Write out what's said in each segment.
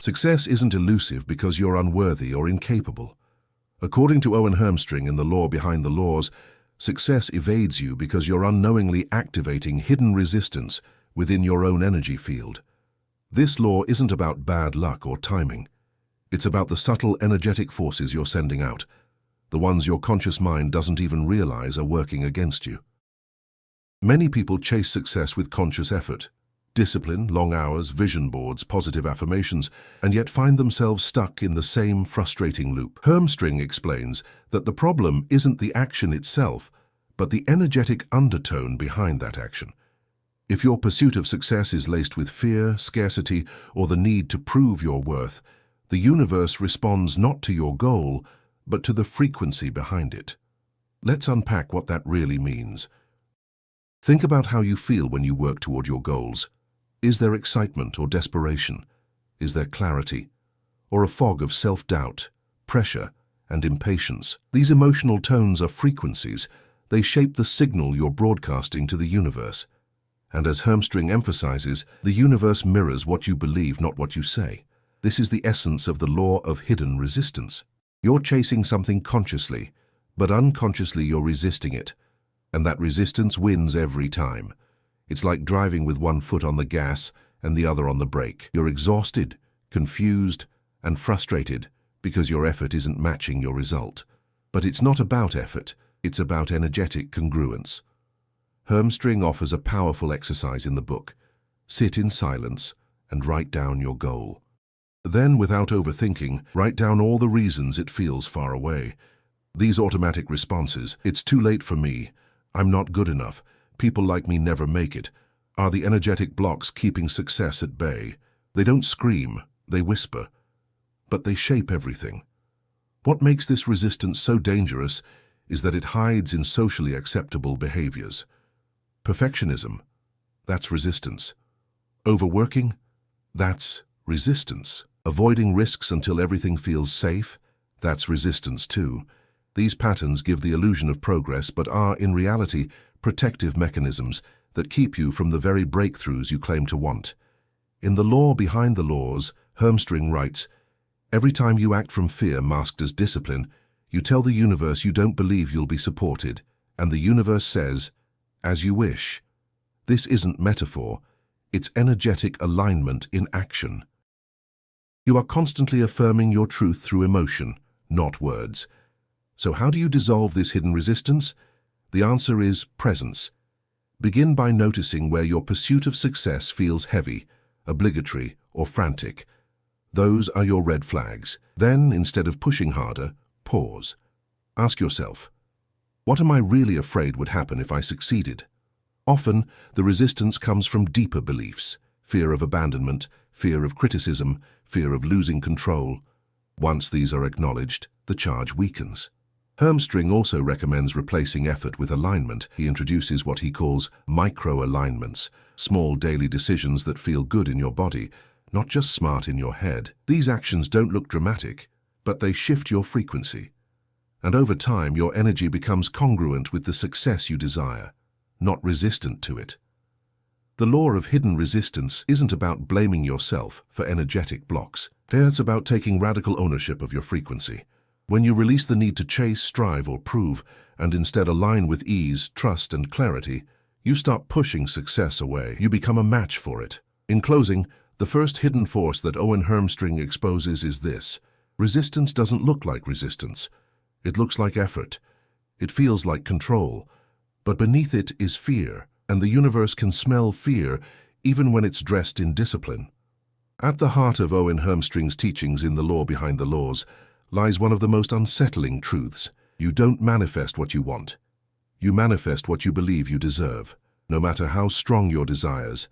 Success isn't elusive because you're unworthy or incapable. According to Owen Hermstring in The Law Behind the Laws, success evades you because you're unknowingly activating hidden resistance within your own energy field. This law isn't about bad luck or timing. It's about the subtle energetic forces you're sending out, the ones your conscious mind doesn't even realize are working against you. Many people chase success with conscious effort, discipline, long hours, vision boards, positive affirmations, and yet find themselves stuck in the same frustrating loop. Hermstring explains that the problem isn't the action itself, but the energetic undertone behind that action. If your pursuit of success is laced with fear, scarcity, or the need to prove your worth, the universe responds not to your goal, but to the frequency behind it. Let's unpack what that really means. Think about how you feel when you work toward your goals. Is there excitement or desperation? Is there clarity? Or a fog of self-doubt, pressure, and impatience? These emotional tones are frequencies. They shape the signal you're broadcasting to the universe. And as Hermstring emphasizes, the universe mirrors what you believe, not what you say. This is the essence of the law of hidden resistance. You're chasing something consciously, but unconsciously you're resisting it. And that resistance wins every time. It's like driving with one foot on the gas and the other on the brake. You're exhausted, confused, and frustrated because your effort isn't matching your result. But it's not about effort, it's about energetic congruence. Hermstring offers a powerful exercise in the book. Sit in silence and write down your goal. Then, without overthinking, write down all the reasons it feels far away. These automatic responses, "It's too late for me," "I'm not good enough," "People like me never make it," are the energetic blocks keeping success at bay. They don't scream, they whisper, but they shape everything. What makes this resistance so dangerous is that it hides in socially acceptable behaviors. Perfectionism, that's resistance. Overworking, that's resistance. Avoiding risks until everything feels safe, that's resistance too. These patterns give the illusion of progress but are, in reality, protective mechanisms that keep you from the very breakthroughs you claim to want. In The Law Behind the Laws, Hermstring writes, "Every time you act from fear masked as discipline, you tell the universe you don't believe you'll be supported, and the universe says, 'As you wish.' This isn't metaphor, it's energetic alignment in action. You are constantly affirming your truth through emotion, not words. So how do you dissolve this hidden resistance? The answer is presence. Begin by noticing where your pursuit of success feels heavy, obligatory, or frantic. Those are your red flags. Then, instead of pushing harder, pause. Ask yourself, what am I really afraid would happen if I succeeded? Often, the resistance comes from deeper beliefs: fear of abandonment, fear of criticism, fear of losing control. Once these are acknowledged, the charge weakens. Hermstring also recommends replacing effort with alignment. He introduces what he calls micro-alignments, small daily decisions that feel good in your body, not just smart in your head. These actions don't look dramatic, but they shift your frequency. And over time, your energy becomes congruent with the success you desire, not resistant to it. The law of hidden resistance isn't about blaming yourself for energetic blocks. It's about taking radical ownership of your frequency. When you release the need to chase, strive, or prove, and instead align with ease, trust, and clarity, you stop pushing success away. You become a match for it. In closing, the first hidden force that Owen Hermstring exposes is this: resistance doesn't look like resistance. It looks like effort. It feels like control. But beneath it is fear, and the universe can smell fear even when it's dressed in discipline. At the heart of Owen Hermstring's teachings in The Law Behind the Laws lies one of the most unsettling truths. You don't manifest what you want. You manifest what you believe you deserve. No matter how strong your desires,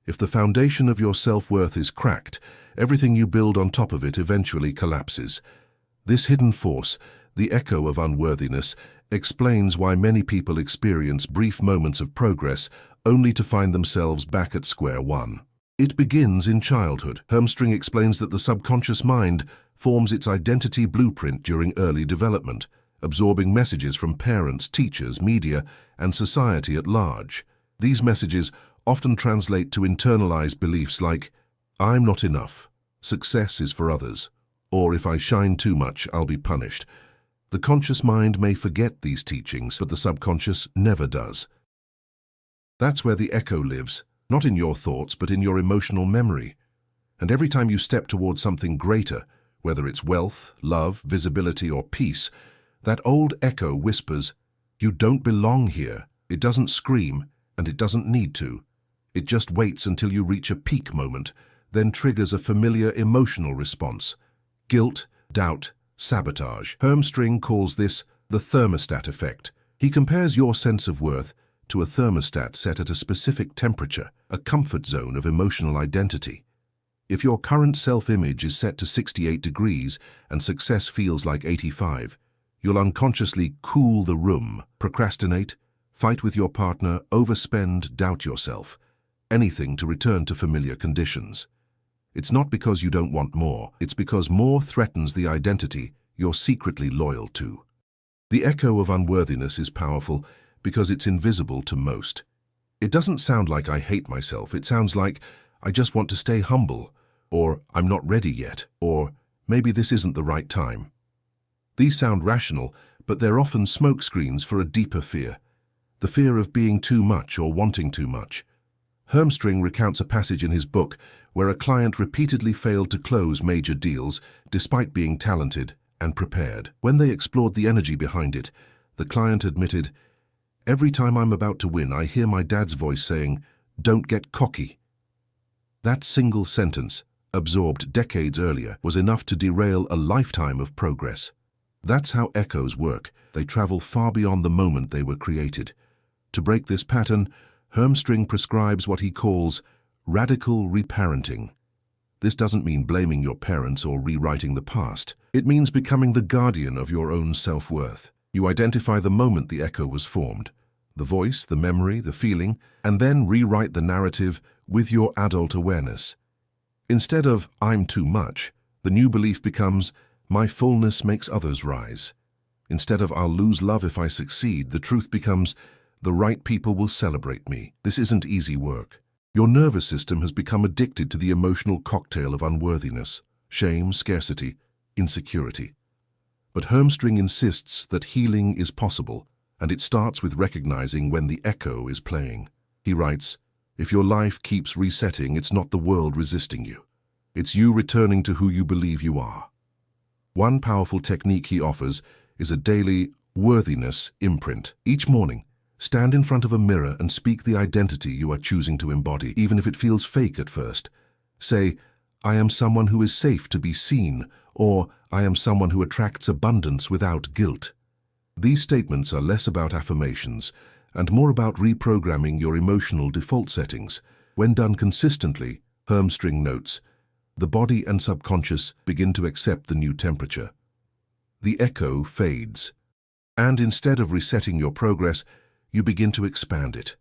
if the foundation of your self-worth is cracked, everything you build on top of it eventually collapses. This hidden force, the echo of unworthiness, explains why many people experience brief moments of progress only to find themselves back at square one. It begins in childhood. Hermstring explains that the subconscious mind forms its identity blueprint during early development, absorbing messages from parents, teachers, media, and society at large. These messages often translate to internalized beliefs like, "I'm not enough," Success is for others. Or if I shine too much, I'll be punished. The conscious mind may forget these teachings, but the subconscious never does. That's where the echo lives, not in your thoughts, but in your emotional memory. And every time you step towards something greater, whether it's wealth, love, visibility, or peace, that old echo whispers, "You don't belong here." It doesn't scream, and it doesn't need to. It just waits until you reach a peak moment, then triggers a familiar emotional response: guilt, doubt, sabotage. Hermstring calls this the thermostat effect. He compares your sense of worth to a thermostat set at a specific temperature, a comfort zone of emotional identity. If your current self-image is set to 68 degrees and success feels like 85, you'll unconsciously cool the room, procrastinate, fight with your partner, overspend, doubt yourself. Anything to return to familiar conditions. It's not because you don't want more, it's because more threatens the identity you're secretly loyal to. The echo of unworthiness is powerful because it's invisible to most. It doesn't sound like "I hate myself," it sounds like "I just want to stay humble," or "I'm not ready yet," or "maybe this isn't the right time." These sound rational, but they're often smokescreens for a deeper fear. The fear of being too much or wanting too much. Hermstring recounts a passage in his book where a client repeatedly failed to close major deals despite being talented and prepared. When they explored the energy behind it, the client admitted, "Every time I'm about to win, I hear my dad's voice saying, 'Don't get cocky.'" That single sentence, absorbed decades earlier, was enough to derail a lifetime of progress. That's how echoes work. They travel far beyond the moment they were created. To break this pattern, Hermstring prescribes what he calls radical reparenting. This doesn't mean blaming your parents or rewriting the past. It means becoming the guardian of your own self-worth. You identify the moment the echo was formed, the voice, the memory, the feeling, and then rewrite the narrative with your adult awareness. Instead of "I'm too much," the new belief becomes "My fullness makes others rise." Instead of "I'll lose love if I succeed," the truth becomes "The right people will celebrate me." This isn't easy work. Your nervous system has become addicted to the emotional cocktail of unworthiness, shame, scarcity, insecurity. But Hermstring insists that healing is possible, and it starts with recognizing when the echo is playing. He writes, "If your life keeps resetting, it's not the world resisting you. It's you returning to who you believe you are." One powerful technique he offers is a daily worthiness imprint. Each morning, stand in front of a mirror and speak the identity you are choosing to embody, even if it feels fake at first. Say, "I am someone who is safe to be seen," or "I am someone who attracts abundance without guilt." These statements are less about affirmations and more about reprogramming your emotional default settings. When done consistently, Hermstring notes, the body and subconscious begin to accept the new temperature. The echo fades, and instead of resetting your progress, you begin to expand it.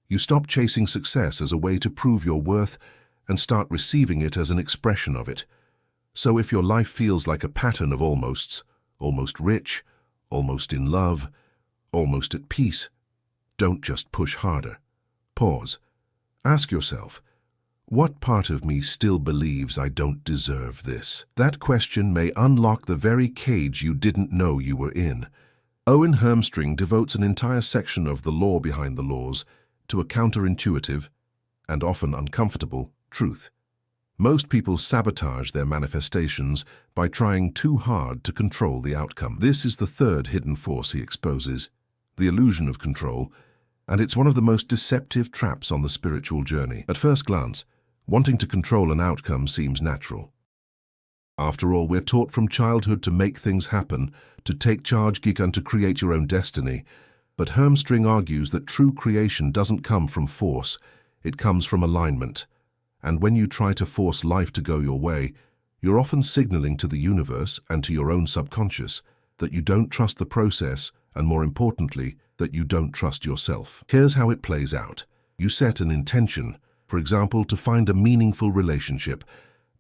You stop chasing success as a way to prove your worth and start receiving it as an expression of it. So if your life feels like a pattern of almosts, almost rich, almost in love, almost at peace, don't just push harder. Pause. Ask yourself, what part of me still believes I don't deserve this? That question may unlock the very cage you didn't know you were in. Owen Hermstring devotes an entire section of The Law Behind the Laws to a counterintuitive, and often uncomfortable, truth. Most people sabotage their manifestations by trying too hard to control the outcome. This is the third hidden force he exposes, the illusion of control, and it's one of the most deceptive traps on the spiritual journey. At first glance, wanting to control an outcome seems natural. After all, we're taught from childhood to make things happen, to take charge, and to create your own destiny. But Hermstring argues that true creation doesn't come from force, it comes from alignment. And when you try to force life to go your way, you're often signaling to the universe and to your own subconscious that you don't trust the process, and more importantly, that you don't trust yourself. Here's how it plays out. You set an intention, for example, to find a meaningful relationship,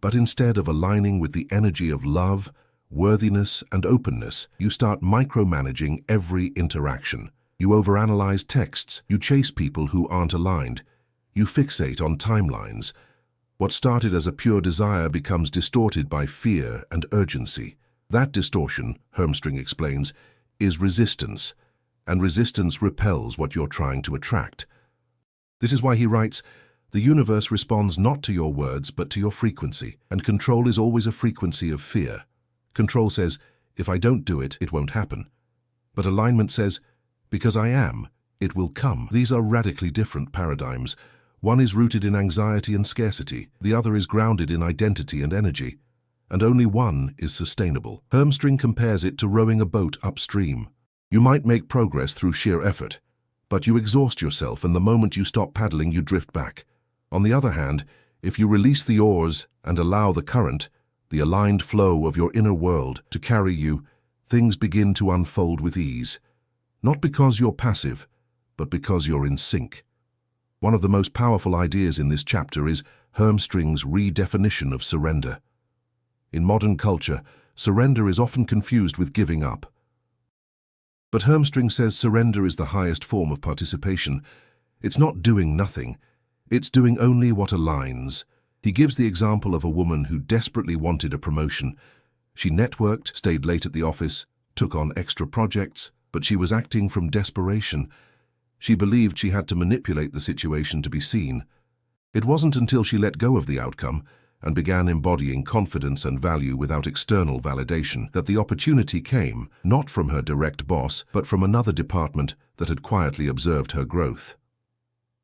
but instead of aligning with the energy of love, worthiness, and openness, you start micromanaging every interaction. You overanalyze texts, you chase people who aren't aligned, you fixate on timelines, What started as a pure desire becomes distorted by fear and urgency. That distortion, Hermstring explains, is resistance, and resistance repels what you're trying to attract. This is why he writes, "The universe responds not to your words but to your frequency, and control is always a frequency of fear." Control says, "If I don't do it, it won't happen." But alignment says, "Because I am, it will come." These are radically different paradigms. One is rooted in anxiety and scarcity, the other is grounded in identity and energy, and only one is sustainable. Hermstring compares it to rowing a boat upstream. You might make progress through sheer effort, but you exhaust yourself, and the moment you stop paddling, you drift back. On the other hand, if you release the oars and allow the current, the aligned flow of your inner world, to carry you, things begin to unfold with ease. Not because you're passive, but because you're in sync. One of the most powerful ideas in this chapter is Hermstring's redefinition of surrender. In modern culture, surrender is often confused with giving up. But Hermstring says surrender is the highest form of participation. It's not doing nothing, it's doing only what aligns. He gives the example of a woman who desperately wanted a promotion. She networked, stayed late at the office, took on extra projects, but she was acting from desperation. She believed she had to manipulate the situation to be seen. It wasn't until she let go of the outcome and began embodying confidence and value without external validation that the opportunity came, not from her direct boss, but from another department that had quietly observed her growth.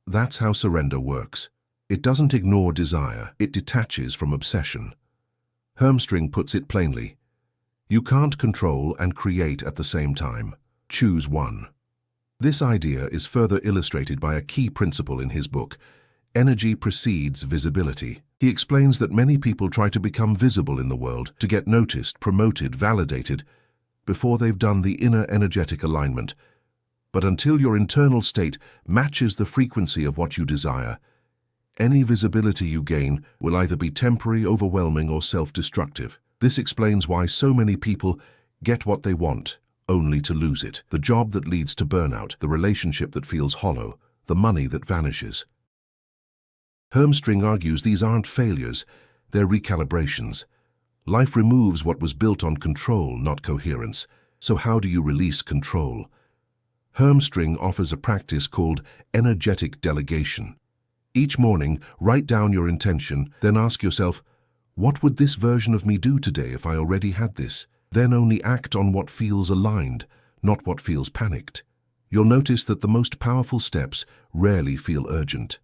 That's how surrender works. It doesn't ignore desire, it detaches from obsession. Hermstring puts it plainly. You can't control and create at the same time. Choose one. This idea is further illustrated by a key principle in his book, Energy Precedes Visibility. He explains that many people try to become visible in the world, to get noticed, promoted, validated, before they've done the inner energetic alignment. But until your internal state matches the frequency of what you desire, any visibility you gain will either be temporary, overwhelming, or self-destructive. This explains why so many people get what they want, only to lose it. The job that leads to burnout, the relationship that feels hollow, the money that vanishes. Hermstring argues these aren't failures, they're recalibrations. Life removes what was built on control, not coherence. So how do you release control? Hermstring offers a practice called energetic delegation. Each morning, write down your intention, then ask yourself, what would this version of me do today if I already had this? Then only act on what feels aligned, not what feels panicked. You'll notice that the most powerful steps rarely feel urgent.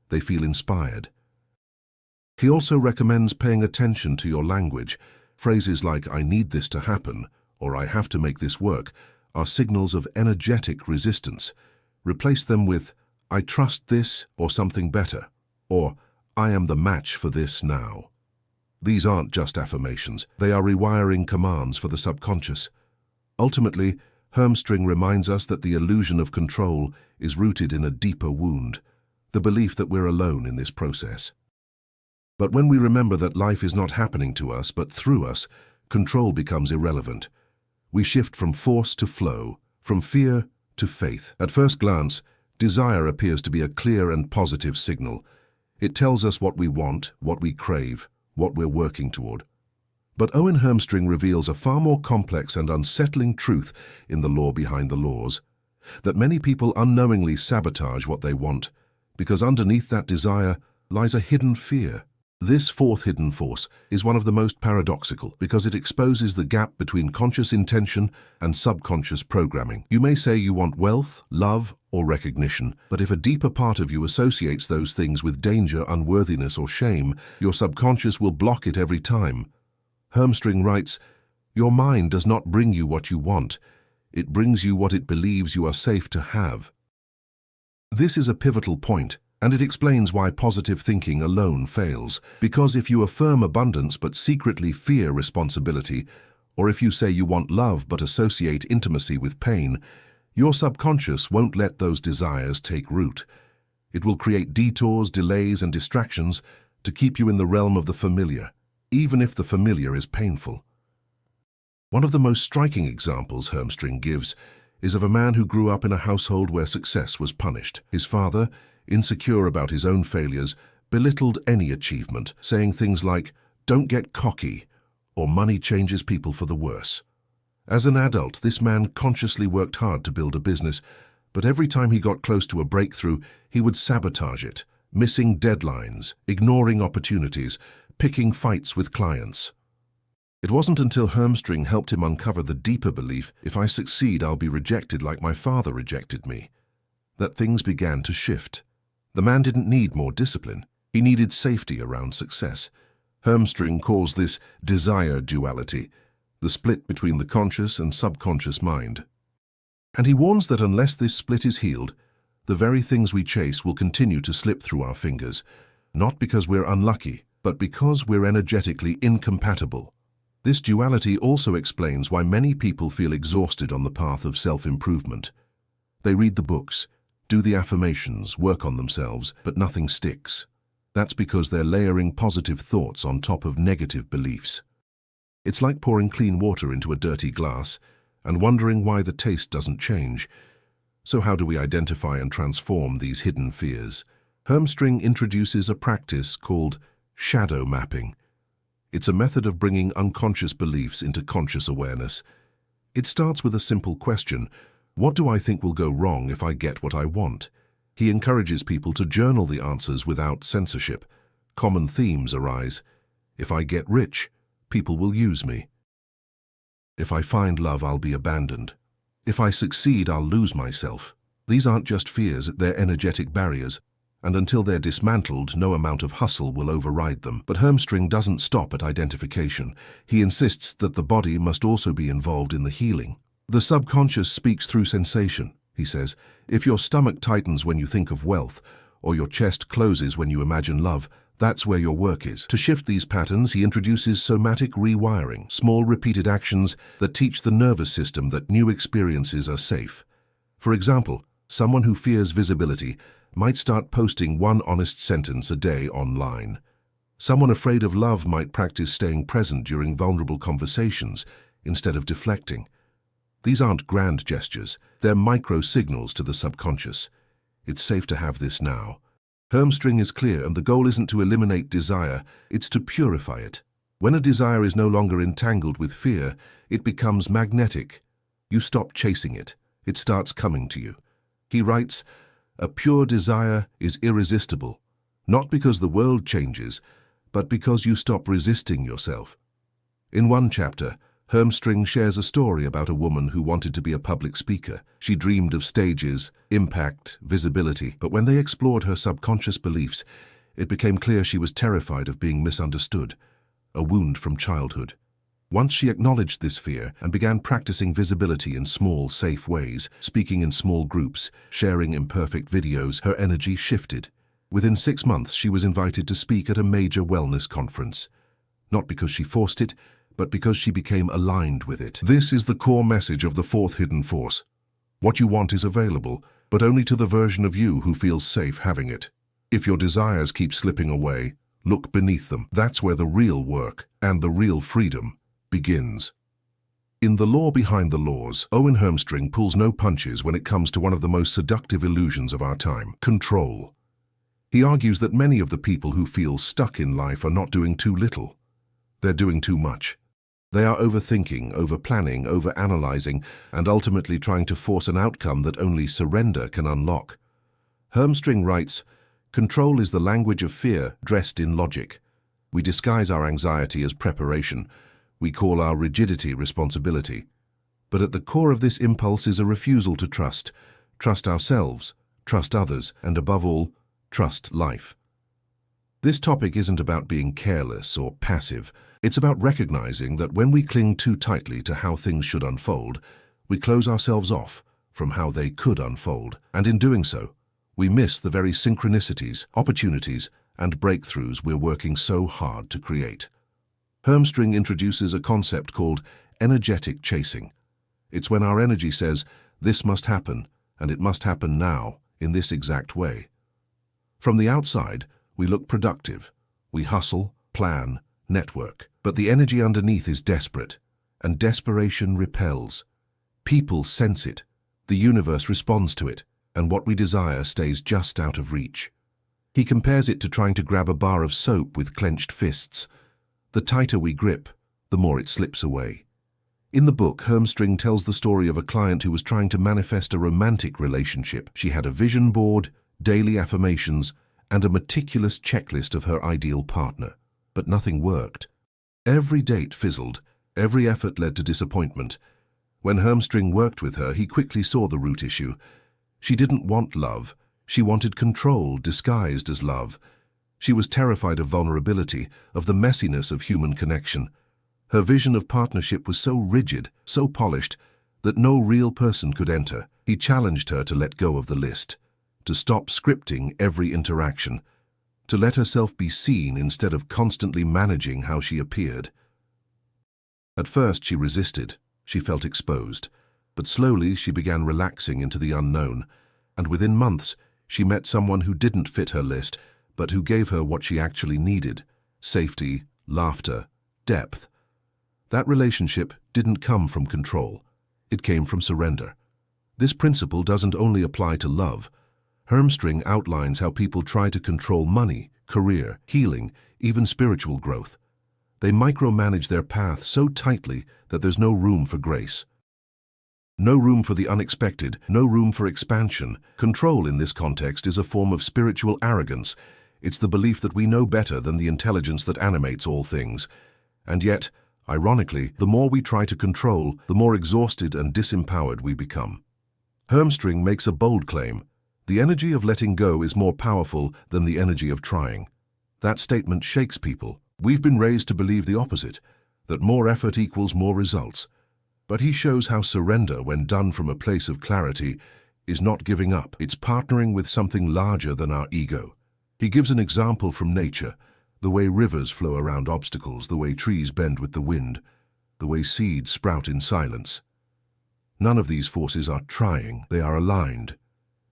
They feel inspired. He also recommends paying attention to your language. Phrases like, "I need this to happen," or "I have to make this work," are signals of energetic resistance. Replace them with, "I trust this," or something better, or "I am the match for this now." These aren't just affirmations, they are rewiring commands for the subconscious. Ultimately, Hermstring reminds us that the illusion of control is rooted in a deeper wound, the belief that we're alone in this process. But when we remember that life is not happening to us but through us, control becomes irrelevant. We shift from force to flow, from fear to faith. At first glance, desire appears to be a clear and positive signal. It tells us what we want, what we crave, what we're working toward. But Owen Hermstring reveals a far more complex and unsettling truth in the law behind the laws, that many people unknowingly sabotage what they want, because underneath that desire lies a hidden fear. This fourth hidden force is one of the most paradoxical because it exposes the gap between conscious intention and subconscious programming. You may say you want wealth, love, or recognition, but if a deeper part of you associates those things with danger, unworthiness, or shame, your subconscious will block it every time. Hermstring writes, "Your mind does not bring you what you want. It brings you what it believes you are safe to have." This is a pivotal point, and it explains why positive thinking alone fails. Because if you affirm abundance but secretly fear responsibility, or if you say you want love but associate intimacy with pain, your subconscious won't let those desires take root. It will create detours, delays, and distractions to keep you in the realm of the familiar, even if the familiar is painful. One of the most striking examples Hermstring gives is of a man who grew up in a household where success was punished. His father, insecure about his own failures, belittled any achievement, saying things like, "Don't get cocky," or "Money changes people for the worse." As an adult, this man consciously worked hard to build a business, but every time he got close to a breakthrough, he would sabotage it, missing deadlines, ignoring opportunities, picking fights with clients. It wasn't until Hermstring helped him uncover the deeper belief, "If I succeed, I'll be rejected like my father rejected me," that things began to shift. The man didn't need more discipline. He needed safety around success. Hermstring calls this desire duality, the split between the conscious and subconscious mind. And he warns that unless this split is healed, the very things we chase will continue to slip through our fingers, not because we're unlucky, but because we're energetically incompatible. This duality also explains why many people feel exhausted on the path of self-improvement. They read the books, do the affirmations, work on themselves, but nothing sticks. That's because they're layering positive thoughts on top of negative beliefs. It's like pouring clean water into a dirty glass and wondering why the taste doesn't change. So how do we identify and transform these hidden fears? Hermstring introduces a practice called shadow mapping. It's a method of bringing unconscious beliefs into conscious awareness. It starts with a simple question: what do I think will go wrong if I get what I want? He encourages people to journal the answers without censorship. Common themes arise. If I get rich, people will use me. If I find love, I'll be abandoned. If I succeed, I'll lose myself. These aren't just fears, they're energetic barriers. And until they're dismantled, no amount of hustle will override them. But Hermstring doesn't stop at identification. He insists that the body must also be involved in the healing. The subconscious speaks through sensation, he says. If your stomach tightens when you think of wealth, or your chest closes when you imagine love, that's where your work is. To shift these patterns, he introduces somatic rewiring, small repeated actions that teach the nervous system that new experiences are safe. For example, someone who fears visibility might start posting one honest sentence a day online. Someone afraid of love might practice staying present during vulnerable conversations instead of deflecting. These aren't grand gestures, they're micro-signals to the subconscious. It's safe to have this now. Hermstring is clear, and the goal isn't to eliminate desire, it's to purify it. When a desire is no longer entangled with fear, it becomes magnetic. You stop chasing it, it starts coming to you. He writes, "A pure desire is irresistible, not because the world changes, but because you stop resisting yourself." In one chapter, Hermstring shares a story about a woman who wanted to be a public speaker. She dreamed of stages, impact, visibility, but when they explored her subconscious beliefs, it became clear she was terrified of being misunderstood, a wound from childhood. Once she acknowledged this fear and began practicing visibility in small, safe ways, speaking in small groups, sharing imperfect videos, her energy shifted. Within 6 months, she was invited to speak at a major wellness conference. Not because she forced it, but because she became aligned with it. This is the core message of the fourth hidden force. What you want is available, but only to the version of you who feels safe having it. If your desires keep slipping away, look beneath them. That's where the real work and the real freedom begins. In The Law Behind the Laws, Owen Hermstring pulls no punches when it comes to one of the most seductive illusions of our time: control. He argues that many of the people who feel stuck in life are not doing too little. They're doing too much. They are overthinking, overplanning, overanalyzing, and ultimately trying to force an outcome that only surrender can unlock. Hermstring writes, "Control is the language of fear dressed in logic. We disguise our anxiety as preparation. We call our rigidity responsibility. But at the core of this impulse is a refusal to trust. Trust ourselves, trust others, and above all, trust life." This topic isn't about being careless or passive. It's about recognizing that when we cling too tightly to how things should unfold, we close ourselves off from how they could unfold. And in doing so, we miss the very synchronicities, opportunities, and breakthroughs we're working so hard to create. Hermstring introduces a concept called energetic chasing. It's when our energy says, "This must happen, and it must happen now, in this exact way." From the outside, we look productive. We hustle, plan, network. But the energy underneath is desperate, and desperation repels. People sense it, the universe responds to it, and what we desire stays just out of reach. He He compares it to trying to grab a bar of soap with clenched fists. The tighter we grip, the more it slips away. In the book, Hermstring tells the story of a client who was trying to manifest a romantic relationship. She had a vision board, daily affirmations, and a meticulous checklist of her ideal partner. But nothing worked. Every date fizzled. Every effort led to disappointment. When Hermstring worked with her, he quickly saw the root issue. She didn't want love. She wanted control disguised as love. She was terrified of vulnerability, of the messiness of human connection. Her vision of partnership was so rigid, so polished, that no real person could enter. He challenged her to let go of the list, to stop scripting every interaction, to let herself be seen instead of constantly managing how she appeared. At first she resisted. She felt exposed. But slowly she began relaxing into the unknown, and within months she met someone who didn't fit her list, but who gave her what she actually needed: safety, laughter, depth. That relationship didn't come from control. It came from surrender. This principle doesn't only apply to love. Hermstring outlines how people try to control money, career, healing, even spiritual growth. They micromanage their path so tightly that there's no room for grace. No room for the unexpected, no room for expansion. Control in this context is a form of spiritual arrogance. It's the belief that we know better than the intelligence that animates all things. And yet, ironically, the more we try to control, the more exhausted and disempowered we become. Hermstring makes a bold claim: the energy of letting go is more powerful than the energy of trying. That statement shakes people. We've been raised to believe the opposite, that more effort equals more results. But he shows how surrender, when done from a place of clarity, is not giving up. It's partnering with something larger than our ego. He gives an example from nature: the way rivers flow around obstacles, the way trees bend with the wind, the way seeds sprout in silence. None of these forces are trying, they are aligned.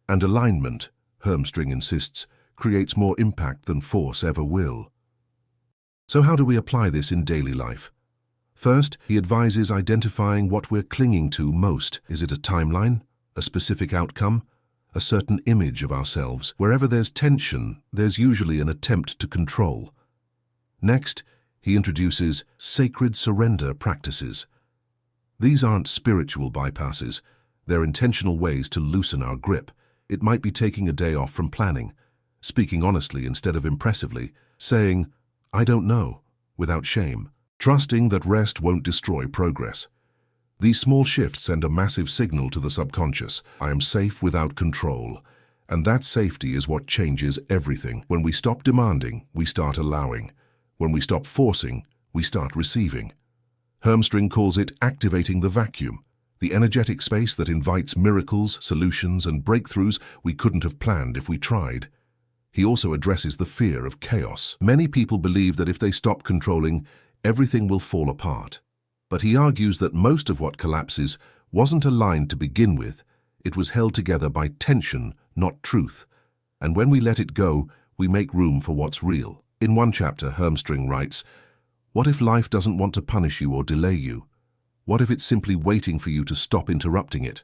And alignment, Hermstring insists, creates more impact than force ever will. So how do we apply this in daily life? First, he advises identifying what we're clinging to most. Is it a timeline, a specific outcome, a certain image of ourselves? Wherever there's tension, there's usually an attempt to control. Next, he introduces sacred surrender practices. These aren't spiritual bypasses. They're intentional ways to loosen our grip. It might be taking a day off from planning, speaking honestly instead of impressively, saying, "I don't know," without shame, trusting that rest won't destroy progress. These small shifts send a massive signal to the subconscious: I am safe without control. And that safety is what changes everything. When we stop demanding, we start allowing. When we stop forcing, we start receiving. Hermstring calls it activating the vacuum, the energetic space that invites miracles, solutions, and breakthroughs we couldn't have planned if we tried. He also addresses the fear of chaos. Many people believe that if they stop controlling, everything will fall apart. But he argues that most of what collapses wasn't aligned to begin with. It was held together by tension, not truth. And when we let it go, we make room for what's real. In one chapter, Hermstring writes, "What if life doesn't want to punish you or delay you? What if it's simply waiting for you to stop interrupting it?"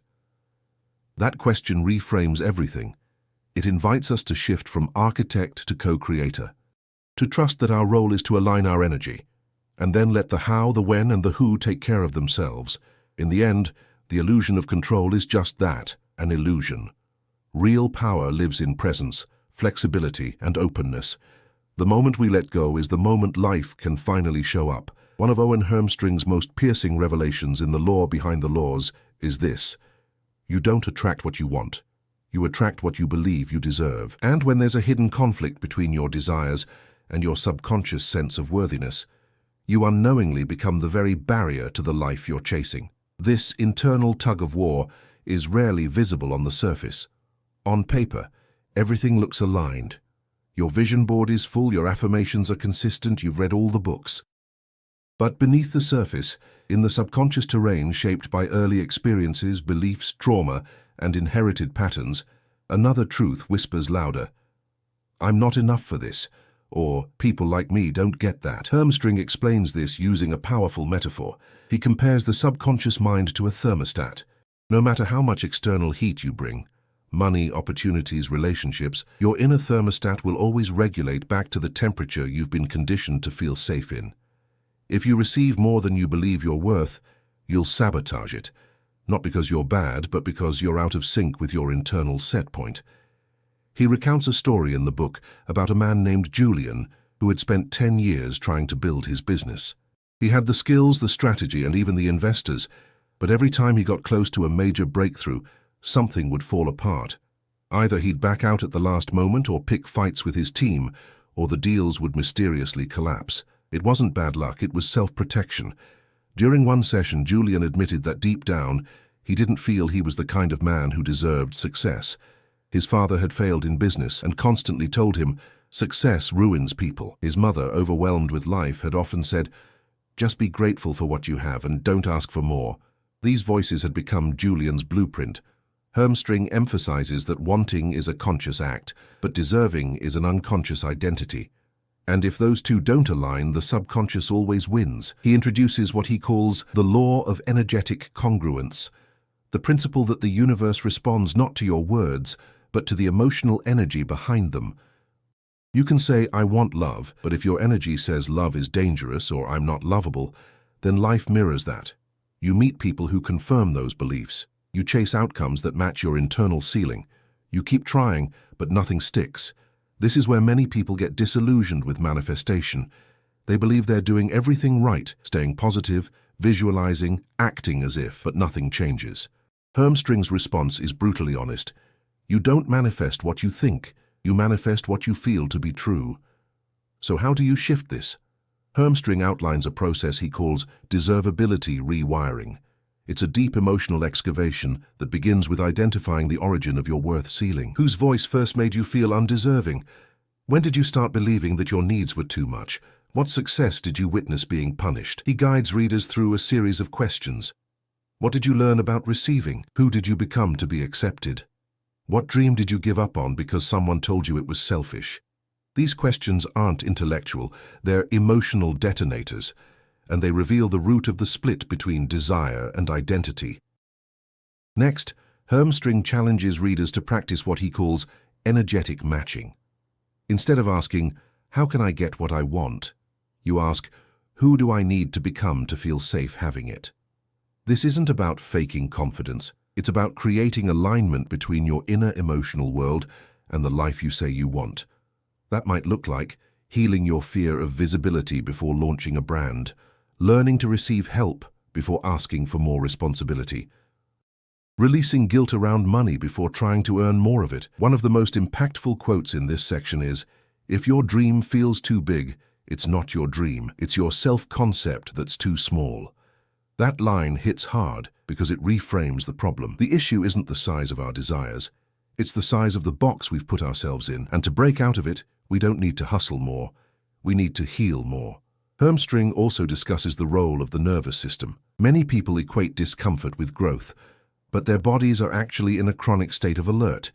That question reframes everything. It invites us to shift from architect to co-creator, to trust that our role is to align our energy, and then let the how, the when, and the who take care of themselves. In the end, the illusion of control is just that, an illusion. Real power lives in presence, flexibility, and openness. The moment we let go is the moment life can finally show up. One of Owen Hermstring's most piercing revelations in The Law Behind the Laws is this: you don't attract what you want. You attract what you believe you deserve. And when there's a hidden conflict between your desires and your subconscious sense of worthiness, you unknowingly become the very barrier to the life you're chasing. This internal tug-of-war is rarely visible on the surface. On paper, everything looks aligned. Your vision board is full, your affirmations are consistent, you've read all the books. But beneath the surface, in the subconscious terrain shaped by early experiences, beliefs, trauma, and inherited patterns, another truth whispers louder: I'm not enough for this, or people like me don't get that. Hermstring explains this using a powerful metaphor. He compares the subconscious mind to a thermostat. No matter how much external heat you bring, money, opportunities, relationships, your inner thermostat will always regulate back to the temperature you've been conditioned to feel safe in. If you receive more than you believe you're worth, you'll sabotage it, not because you're bad, but because you're out of sync with your internal set point. He recounts a story in the book about a man named Julian who had spent 10 years trying to build his business. He had the skills, the strategy, and even the investors, but every time he got close to a major breakthrough, something would fall apart. Either he'd back out at the last moment or pick fights with his team, or the deals would mysteriously collapse. It wasn't bad luck, it was self-protection. During one session, Julian admitted that deep down, he didn't feel he was the kind of man who deserved success. His father had failed in business and constantly told him, "Success ruins people." His mother, overwhelmed with life, had often said, "Just be grateful for what you have and don't ask for more." These voices had become Julian's blueprint. Hermstring emphasizes that wanting is a conscious act, but deserving is an unconscious identity. And if those two don't align, the subconscious always wins. He introduces what he calls the law of energetic congruence, the principle that the universe responds not to your words, but to the emotional energy behind them. You can say, "I want love," but if your energy says love is dangerous or "I'm not lovable," then life mirrors that. You meet people who confirm those beliefs. You chase outcomes that match your internal ceiling. You keep trying, but nothing sticks. This is where many people get disillusioned with manifestation. They believe they're doing everything right, staying positive, visualizing, acting as if, but nothing changes. Hermstring's response is brutally honest. You don't manifest what you think, you manifest what you feel to be true. So how do you shift this? Hermstring outlines a process he calls deservability rewiring. It's a deep emotional excavation that begins with identifying the origin of your worth ceiling. Whose voice first made you feel undeserving? When did you start believing that your needs were too much? What success did you witness being punished? He guides readers through a series of questions. What did you learn about receiving? Who did you become to be accepted? What dream did you give up on because someone told you it was selfish? These questions aren't intellectual, they're emotional detonators, and they reveal the root of the split between desire and identity. Next, Hermstring challenges readers to practice what he calls energetic matching. Instead of asking, "How can I get what I want?" you ask, "Who do I need to become to feel safe having it?" This isn't about faking confidence, it's about creating alignment between your inner emotional world and the life you say you want. That might look like healing your fear of visibility before launching a brand, learning to receive help before asking for more responsibility, releasing guilt around money before trying to earn more of it. One of the most impactful quotes in this section is, "If your dream feels too big, it's not your dream, it's your self-concept that's too small." That line hits hard because it reframes the problem. The issue isn't the size of our desires, it's the size of the box we've put ourselves in, and to break out of it, we don't need to hustle more, we need to heal more. Hermstring also discusses the role of the nervous system. Many people equate discomfort with growth, but their bodies are actually in a chronic state of alert.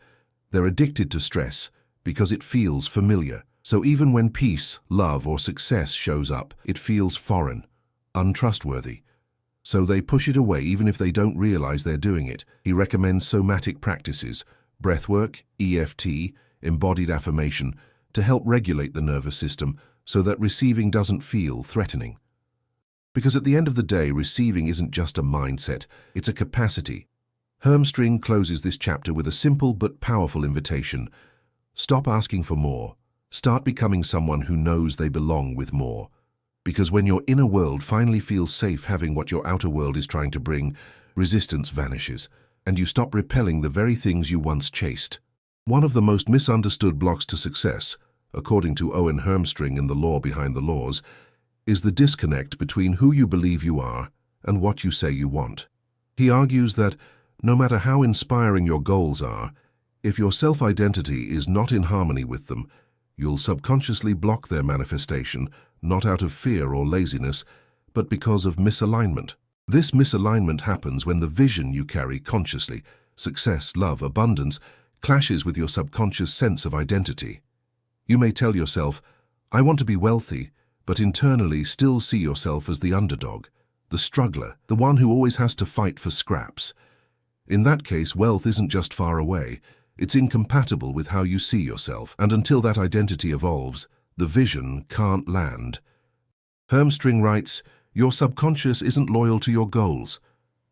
They're addicted to stress because it feels familiar. So even when peace, love, or success shows up, it feels foreign, untrustworthy. So they push it away even if they don't realize they're doing it. He recommends somatic practices, breathwork, EFT, embodied affirmation, to help regulate the nervous system so that receiving doesn't feel threatening. Because at the end of the day, receiving isn't just a mindset, it's a capacity. Hermstring closes this chapter with a simple but powerful invitation. Stop asking for more. Start becoming someone who knows they belong with more. Because when your inner world finally feels safe having what your outer world is trying to bring, resistance vanishes, and you stop repelling the very things you once chased. One of the most misunderstood blocks to success, according to Owen Hermstring in The Law Behind the Laws, is the disconnect between who you believe you are and what you say you want. He argues that no matter how inspiring your goals are, if your self-identity is not in harmony with them, you'll subconsciously block their manifestation, not out of fear or laziness, but because of misalignment. This misalignment happens when the vision you carry consciously, success, love, abundance, clashes with your subconscious sense of identity. You may tell yourself, "I want to be wealthy," but internally still see yourself as the underdog, the struggler, the one who always has to fight for scraps. In that case, wealth isn't just far away, It's incompatible with how you see yourself, and until that identity evolves, the vision can't land. Hermstring writes, "Your subconscious isn't loyal to your goals.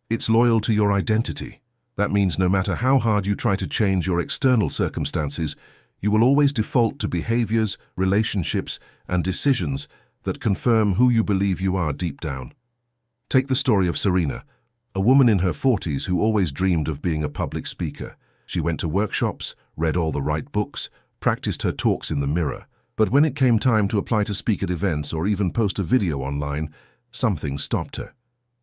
It's loyal to your identity." That means no matter how hard you try to change your external circumstances, you will always default to behaviors, relationships, and decisions that confirm who you believe you are deep down. Take the story of Serena, a woman in her 40s who always dreamed of being a public speaker. She went to workshops, read all the right books, practiced her talks in the mirror. But when it came time to apply to speak at events or even post a video online, something stopped her.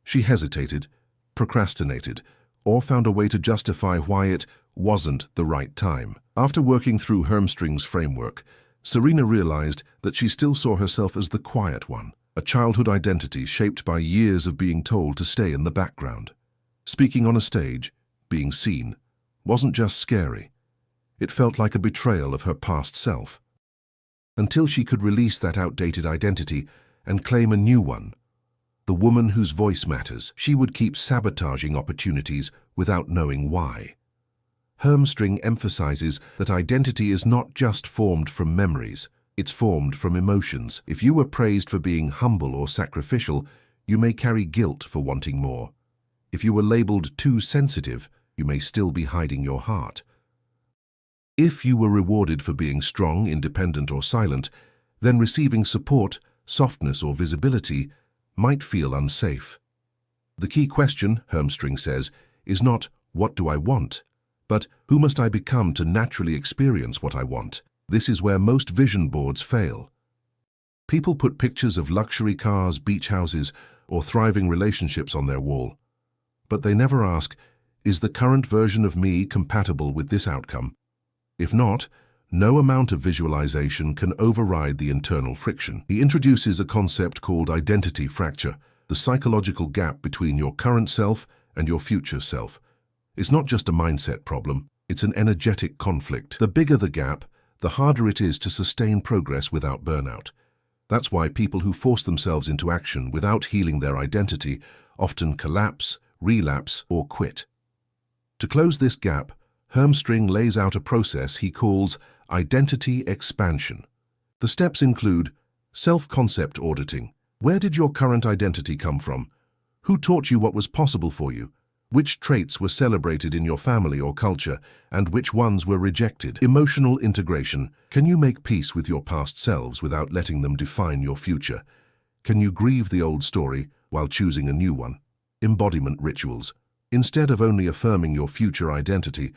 She hesitated, procrastinated, or found a way to justify why it wasn't the right time. After working through Hermstring's framework, Serena realized that she still saw herself as the quiet one, a childhood identity shaped by years of being told to stay in the background. Speaking on a stage, being seen, wasn't just scary. It felt like a betrayal of her past self. Until she could release that outdated identity and claim a new one, the woman whose voice matters, she would keep sabotaging opportunities without knowing why. Hermstring emphasizes that identity is not just formed from memories, it's formed from emotions. If you were praised for being humble or sacrificial, you may carry guilt for wanting more. If you were labeled too sensitive, you may still be hiding your heart. If you were rewarded for being strong, independent, or silent, then receiving support, softness, or visibility might feel unsafe. The key question, Hermstring says, is not, "What do I want?" but "Who must I become to naturally experience what I want?" This is where most vision boards fail. People put pictures of luxury cars, beach houses, or thriving relationships on their wall. But they never ask, is the current version of me compatible with this outcome? If not, no amount of visualization can override the internal friction. He introduces a concept called identity fracture, the psychological gap between your current self and your future self. It's not just a mindset problem, it's an energetic conflict. The bigger the gap, the harder it is to sustain progress without burnout. That's why people who force themselves into action without healing their identity often collapse, relapse, or quit. To close this gap, Hermstring lays out a process he calls identity expansion. The steps include self-concept auditing. Where did your current identity come from? Who taught you what was possible for you? Which traits were celebrated in your family or culture, and which ones were rejected? Emotional integration. Can you make peace with your past selves without letting them define your future? Can you grieve the old story while choosing a new one? Embodiment rituals. Instead of only affirming your future identity,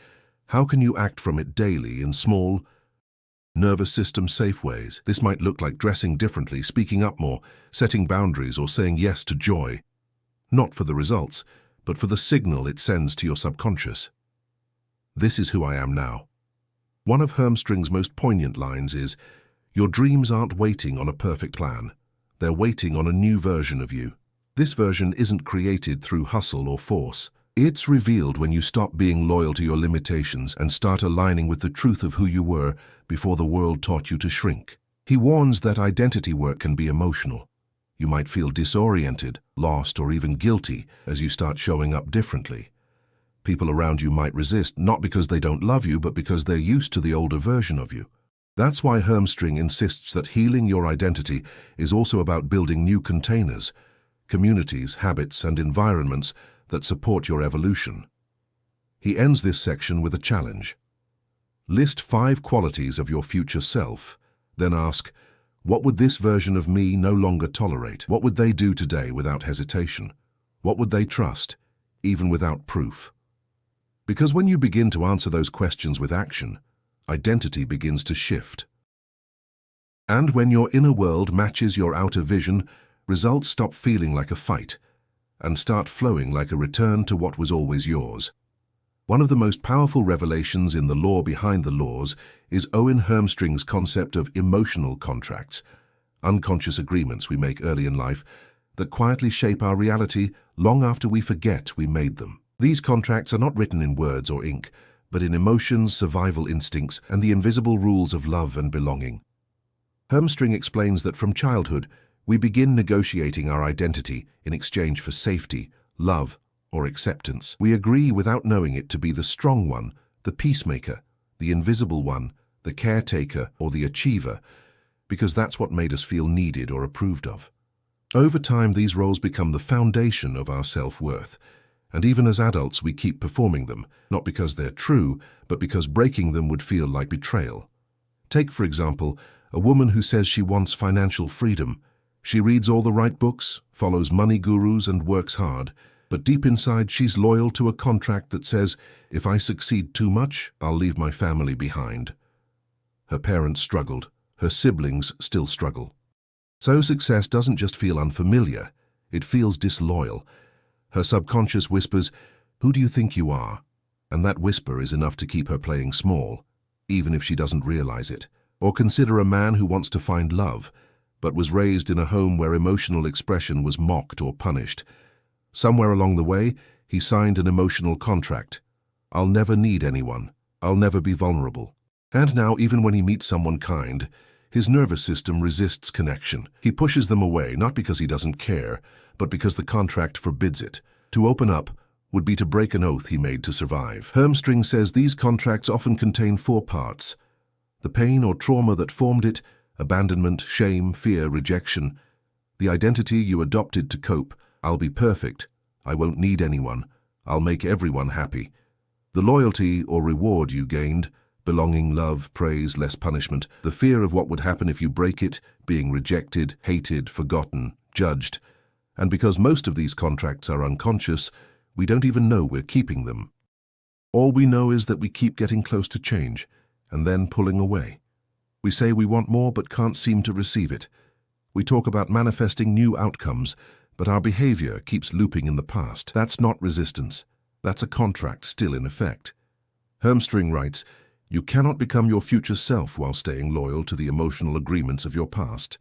how can you act from it daily in small, nervous system safe ways? This might look like dressing differently, speaking up more, setting boundaries, or saying yes to joy. Not for the results, but for the signal it sends to your subconscious. This is who I am now. One of Hermstring's most poignant lines is, "Your dreams aren't waiting on a perfect plan. They're waiting on a new version of you. This version isn't created through hustle or force. It's revealed when you stop being loyal to your limitations and start aligning with the truth of who you were before the world taught you to shrink." He warns that identity work can be emotional. You might feel disoriented, lost, or even guilty as you start showing up differently. People around you might resist, not because they don't love you, but because they're used to the older version of you. That's why Hermstring insists that healing your identity is also about building new containers, communities, habits, and environments that support your evolution. He ends this section with a challenge. List 5 qualities of your future self, then ask, what would this version of me no longer tolerate? What would they do today without hesitation? What would they trust, even without proof? Because when you begin to answer those questions with action, identity begins to shift. And when your inner world matches your outer vision, results stop feeling like a fight and start flowing like a return to what was always yours. One of the most powerful revelations in the law behind the laws is Owen Hermstring's concept of emotional contracts, unconscious agreements we make early in life that quietly shape our reality long after we forget we made them. These contracts are not written in words or ink, but in emotions, survival instincts, and the invisible rules of love and belonging. Hermstring explains that from childhood, we begin negotiating our identity in exchange for safety, love, or acceptance. We agree without knowing it to be the strong one, the peacemaker, the invisible one, the caretaker, or the achiever, because that's what made us feel needed or approved of. Over time, these roles become the foundation of our self-worth, and even as adults we keep performing them, not because they're true, but because breaking them would feel like betrayal. Take, for example, a woman who says she wants financial freedom. She reads all the right books, follows money gurus, and works hard, but deep inside she's loyal to a contract that says, if I succeed too much, I'll leave my family behind. Her parents struggled. Her siblings still struggle. So success doesn't just feel unfamiliar, it feels disloyal. Her subconscious whispers, "Who do you think you are?" And that whisper is enough to keep her playing small, even if she doesn't realize it. Or consider a man who wants to find love, but was raised in a home where emotional expression was mocked or punished. Somewhere along the way, he signed an emotional contract. I'll never need anyone. I'll never be vulnerable. And now, even when he meets someone kind, his nervous system resists connection. He pushes them away, not because he doesn't care, but because the contract forbids it. To open up would be to break an oath he made to survive. Hermstring says these contracts often contain 4 parts. The pain or trauma that formed it, abandonment, shame, fear, rejection. The identity you adopted to cope, I'll be perfect, I won't need anyone, I'll make everyone happy. The loyalty or reward you gained, belonging, love, praise, less punishment. The fear of what would happen if you break it, being rejected, hated, forgotten, judged. And because most of these contracts are unconscious, we don't even know we're keeping them. All we know is that we keep getting close to change, and then pulling away. We say we want more but can't seem to receive it. We talk about manifesting new outcomes, but our behavior keeps looping in the past. That's not resistance. That's a contract still in effect. Hermstring writes, "You cannot become your future self while staying loyal to the emotional agreements of your past.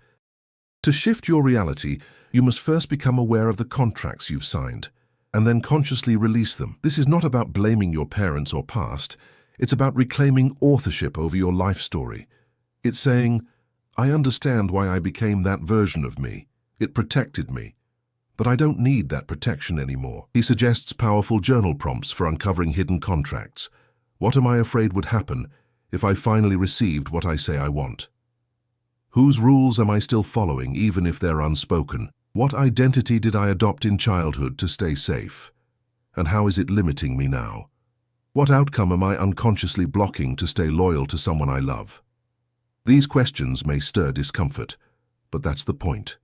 To shift your reality, you must first become aware of the contracts you've signed, and then consciously release them. This is not about blaming your parents or past. It's about reclaiming authorship over your life story. It's saying, I understand why I became that version of me. It protected me. But I don't need that protection anymore." He suggests powerful journal prompts for uncovering hidden contracts. What am I afraid would happen if I finally received what I say I want? Whose rules am I still following, even if they're unspoken? What identity did I adopt in childhood to stay safe? And how is it limiting me now? What outcome am I unconsciously blocking to stay loyal to someone I love? These questions may stir discomfort, but that's the point.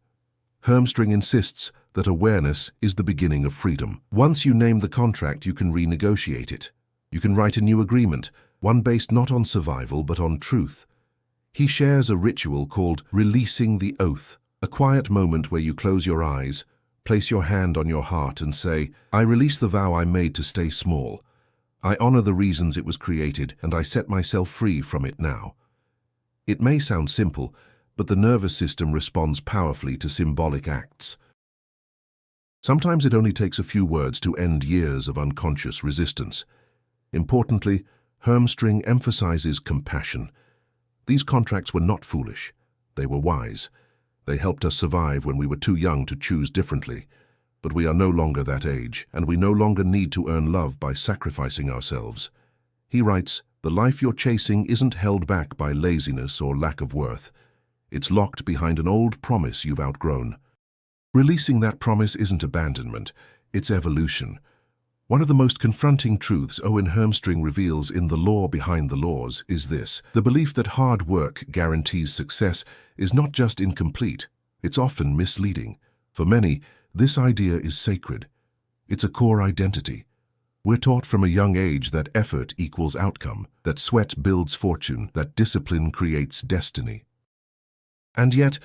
Hermstring insists that awareness is the beginning of freedom. Once you name the contract, you can renegotiate it. You can write a new agreement, one based not on survival but on truth. He shares a ritual called releasing the oath, a quiet moment where you close your eyes, place your hand on your heart and say, I release the vow I made to stay small. I honor the reasons it was created and I set myself free from it now. It may sound simple, but the nervous system responds powerfully to symbolic acts. Sometimes it only takes a few words to end years of unconscious resistance. Importantly, Hermstring emphasizes compassion. These contracts were not foolish. They were wise. They helped us survive when we were too young to choose differently. But we are no longer that age, and we no longer need to earn love by sacrificing ourselves. He writes, the life you're chasing isn't held back by laziness or lack of worth. It's locked behind an old promise you've outgrown. Releasing that promise isn't abandonment, it's evolution. One of the most confronting truths Owen Hermstring reveals in The Law Behind the Laws is this: the belief that hard work guarantees success is not just incomplete, it's often misleading. For many, this idea is sacred. It's a core identity. We're taught from a young age that effort equals outcome, that sweat builds fortune, that discipline creates destiny. And yet,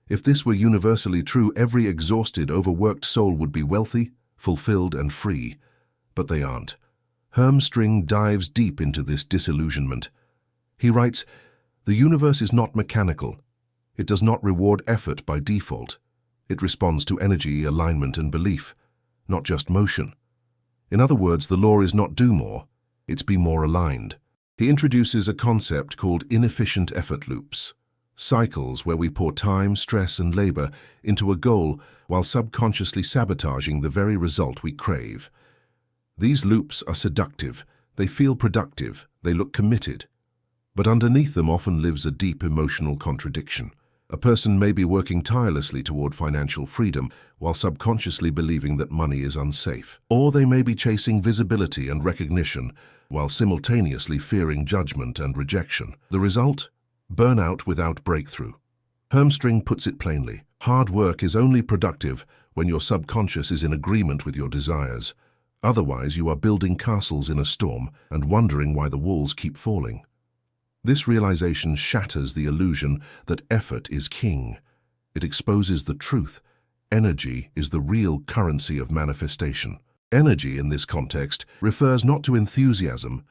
if this were universally true, every exhausted, overworked soul would be wealthy, fulfilled, and free. But they aren't. Hermstring dives deep into this disillusionment. He writes, the universe is not mechanical. It does not reward effort by default. It responds to energy, alignment, and belief, not just motion. In other words, the law is not do more, it's be more aligned. He introduces a concept called inefficient effort loops, cycles where we pour time, stress, and labor into a goal while subconsciously sabotaging the very result we crave. These loops are seductive, they feel productive, they look committed, But underneath them often lives a deep emotional contradiction. A person may be working tirelessly toward financial freedom while subconsciously believing that money is unsafe. Or they may be chasing visibility and recognition while simultaneously fearing judgment and rejection. The result? Burnout without breakthrough. Hermstring puts it plainly. Hard work is only productive when your subconscious is in agreement with your desires. Otherwise, you are building castles in a storm and wondering why the walls keep falling. This realization shatters the illusion that effort is king. It exposes the truth. Energy is the real currency of manifestation. Energy, in this context, refers not to enthusiasm,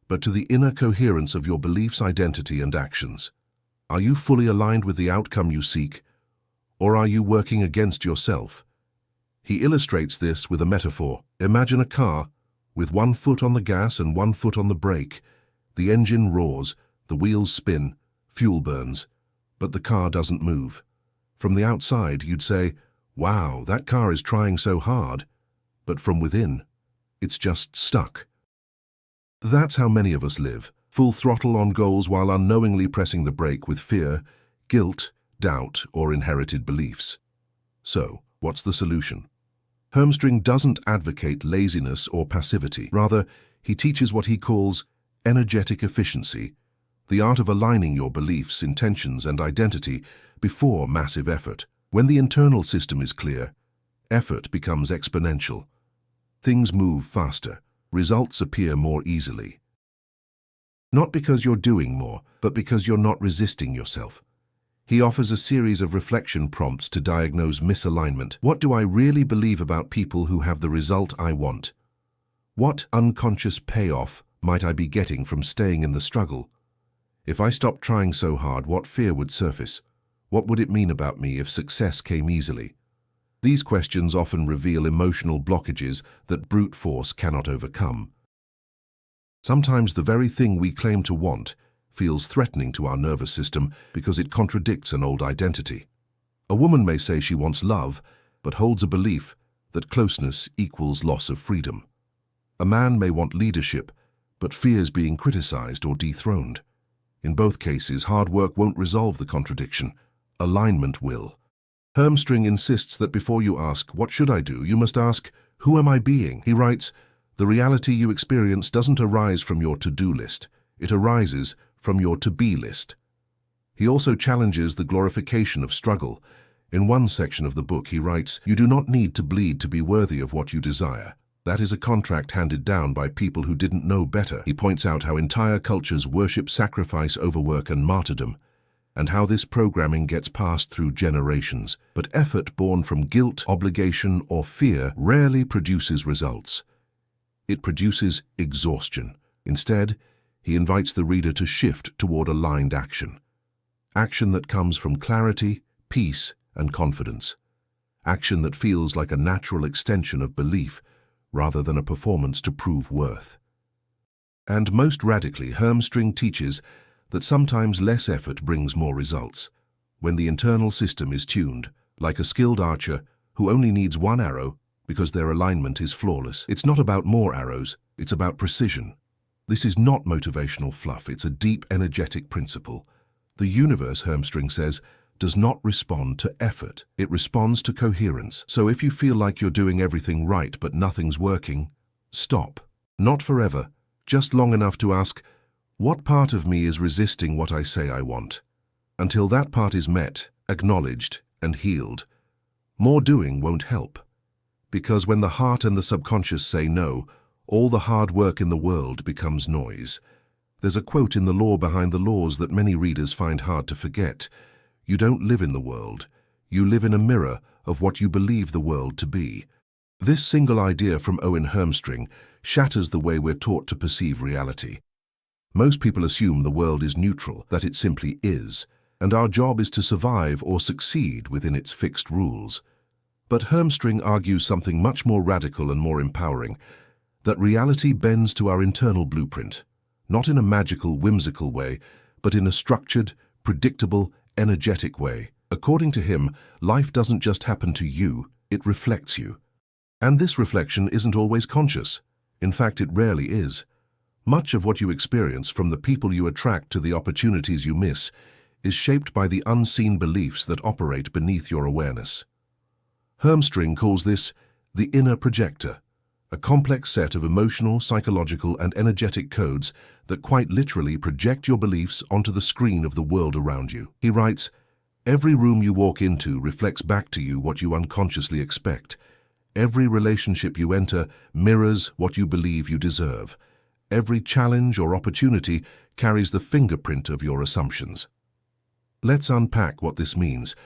but to the inner coherence of your beliefs, identity, and actions. Are you fully aligned with the outcome you seek, or are you working against yourself? He illustrates this with a metaphor. Imagine a car with one foot on the gas and one foot on the brake. The engine roars, the wheels spin, fuel burns, but the car doesn't move. From the outside, you'd say, "Wow, that car is trying so hard." But from within, it's just stuck. That's how many of us live, full throttle on goals while unknowingly pressing the brake with fear, guilt, doubt, or inherited beliefs. So, what's the solution? Hermstring doesn't advocate laziness or passivity. Rather, he teaches what he calls energetic efficiency, the art of aligning your beliefs, intentions, and identity before massive effort. When the internal system is clear, effort becomes exponential. Things move faster, results appear more easily. Not because you're doing more, but because you're not resisting yourself. He offers a series of reflection prompts to diagnose misalignment. What do I really believe about people who have the result I want? What unconscious payoff might I be getting from staying in the struggle? If I stopped trying so hard, what fear would surface? What would it mean about me if success came easily? These questions often reveal emotional blockages that brute force cannot overcome. Sometimes the very thing we claim to want feels threatening to our nervous system because it contradicts an old identity. A woman may say she wants love, but holds a belief that closeness equals loss of freedom. A man may want leadership, but fears being criticized or dethroned. In both cases, hard work won't resolve the contradiction. Alignment will. Hermstring insists that before you ask, "What should I do?" you must ask, "Who am I being?" He writes, "The reality you experience doesn't arise from your to-do list. It arises from your to-be list." He also challenges the glorification of struggle. In one section of the book, he writes, "You do not need to bleed to be worthy of what you desire. That is a contract handed down by people who didn't know better." He points out how entire cultures worship sacrifice, overwork, and martyrdom, and how this programming gets passed through generations. But effort born from guilt, obligation, or fear rarely produces results. It produces exhaustion. Instead, he invites the reader to shift toward aligned action. Action that comes from clarity, peace, and confidence. Action that feels like a natural extension of belief rather than a performance to prove worth. And most radically, Hermstring teaches that sometimes less effort brings more results. When the internal system is tuned, like a skilled archer who only needs one arrow because their alignment is flawless. It's not about more arrows, it's about precision. This is not motivational fluff, it's a deep, energetic principle. The universe, Hermstring says, does not respond to effort. It responds to coherence. So if you feel like you're doing everything right but nothing's working, stop. Not forever, just long enough to ask, what part of me is resisting what I say I want? Until that part is met, acknowledged, and healed, more doing won't help. Because when the heart and the subconscious say no, all the hard work in the world becomes noise. There's a quote in The Law Behind the Laws that many readers find hard to forget. You don't live in the world. You live in a mirror of what you believe the world to be. This single idea from Owen Hermstring shatters the way we're taught to perceive reality. Most people assume the world is neutral, that it simply is, and our job is to survive or succeed within its fixed rules. But Hermstring argues something much more radical and more empowering, that reality bends to our internal blueprint, not in a magical, whimsical way, but in a structured, predictable, energetic way. According to him, life doesn't just happen to you, it reflects you. And this reflection isn't always conscious. In fact, it rarely is. Much of what you experience, from the people you attract to the opportunities you miss, is shaped by the unseen beliefs that operate beneath your awareness. Hermstring calls this the inner projector, a complex set of emotional, psychological, and energetic codes that quite literally project your beliefs onto the screen of the world around you. He writes, "Every room you walk into reflects back to you what you unconsciously expect. Every relationship you enter mirrors what you believe you deserve. Every challenge or opportunity carries the fingerprint of your assumptions." Let's unpack what this means.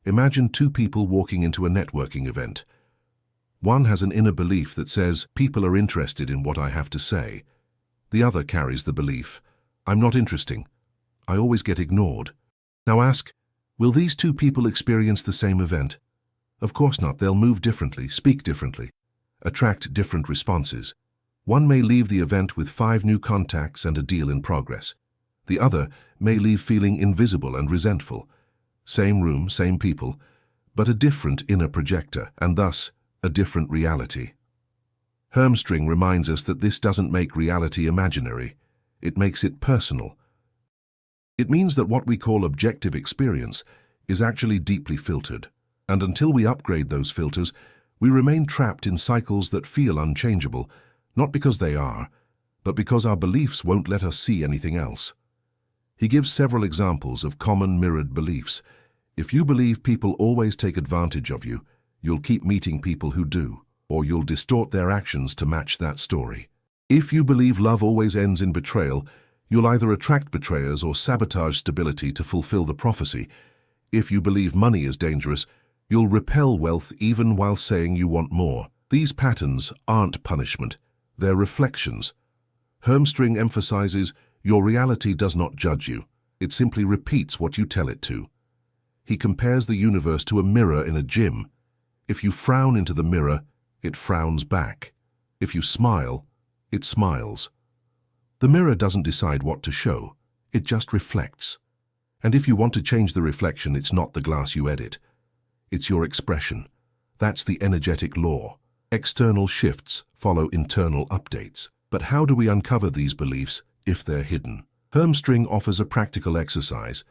Imagine two people walking into a networking event. One has an inner belief that says, "People are interested in what I have to say." The other carries the belief, "I'm not interesting. I always get ignored." Now ask, will these two people experience the same event? Of course not. They'll move differently, speak differently, attract different responses. One may leave the event with 5 new contacts and a deal in progress. The other may leave feeling invisible and resentful. Same room, same people, but a different inner projector, and thus a different reality. Hermstring reminds us that this doesn't make reality imaginary. It makes it personal. It means that what we call objective experience is actually deeply filtered, and until we upgrade those filters, we remain trapped in cycles that feel unchangeable, not because they are, but because our beliefs won't let us see anything else. He gives several examples of common mirrored beliefs. If you believe people always take advantage of you, you'll keep meeting people who do, or you'll distort their actions to match that story. If you believe love always ends in betrayal, you'll either attract betrayers or sabotage stability to fulfill the prophecy. If you believe money is dangerous, you'll repel wealth even while saying you want more. These patterns aren't punishment, they're reflections. Hermstring emphasizes your reality does not judge you. It simply repeats what you tell it to. He compares the universe to a mirror in a gym. If you frown into the mirror, it frowns back. If you smile, it smiles. The mirror doesn't decide what to show, it just reflects. And if you want to change the reflection, it's not the glass you edit. It's your expression. That's the energetic law. External shifts follow internal updates. But how do we uncover these beliefs if they're hidden? Hermstring offers a practical exercise.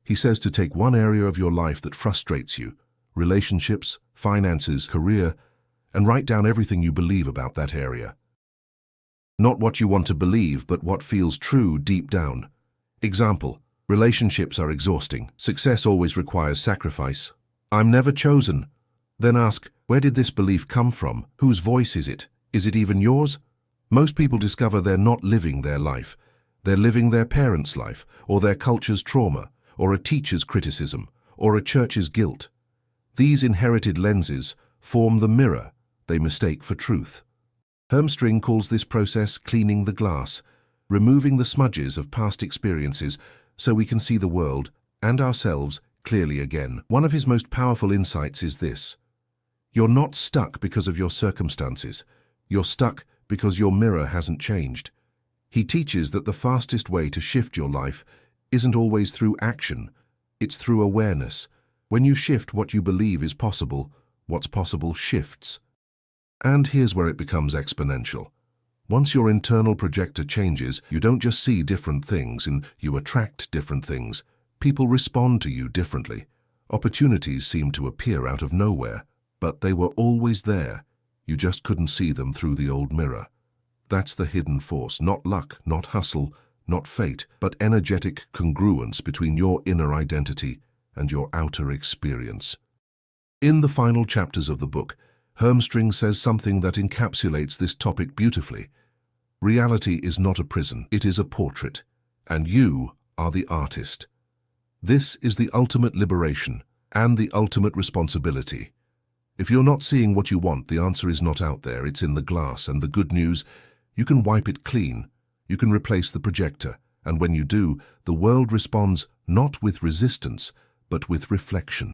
He says to take one area of your life that frustrates you, relationships, finances, career, and write down everything you believe about that area. Not what you want to believe, but what feels true deep down. Example, relationships are exhausting. Success always requires sacrifice. I'm never chosen. Then ask, where did this belief come from? Whose voice is it? Is it even yours? Most people discover they're not living their life. They're living their parents' life, or their culture's trauma, or a teacher's criticism, or a church's guilt. These inherited lenses form the mirror they mistake for truth. Hermstring calls this process cleaning the glass, removing the smudges of past experiences so we can see the world and ourselves clearly again. One of his most powerful insights is this: you're not stuck because of your circumstances. You're stuck because your mirror hasn't changed. He teaches that the fastest way to shift your life isn't always through action, it's through awareness. When you shift what you believe is possible, what's possible shifts. And here's where it becomes exponential. Once your internal projector changes, you don't just see different things, and you attract different things. People respond to you differently. Opportunities seem to appear out of nowhere, but they were always there. You just couldn't see them through the old mirror. That's the hidden force, not luck, not hustle, not fate, but energetic congruence between your inner identity and your outer experience. In the final chapters of the book, Hermstring says something that encapsulates this topic beautifully. Reality is not a prison, it is a portrait, and you are the artist. This is the ultimate liberation and the ultimate responsibility. If you're not seeing what you want, the answer is not out there, it's in the glass, and the good news, you can wipe it clean. You can replace the projector, and when you do, the world responds not with resistance, but with reflection.